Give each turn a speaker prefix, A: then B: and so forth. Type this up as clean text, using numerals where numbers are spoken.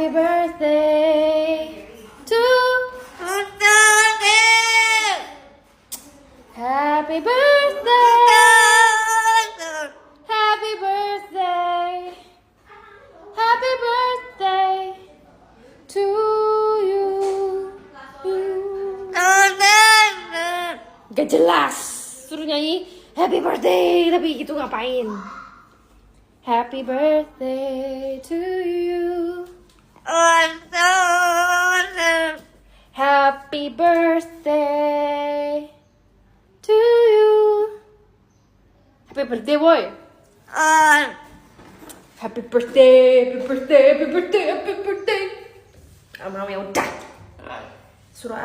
A: Happy birthday to Happy birthday. Happy birthday. Happy birthday to you. Gak jelas. Suruh nyanyi Happy birthday tapi gitu ngapain? Happy birthday to you. Happy birthday to you. Happy birthday, boy. Happy birthday, happy birthday, happy birthday, happy birthday. Lama-lama ya udah. Suruh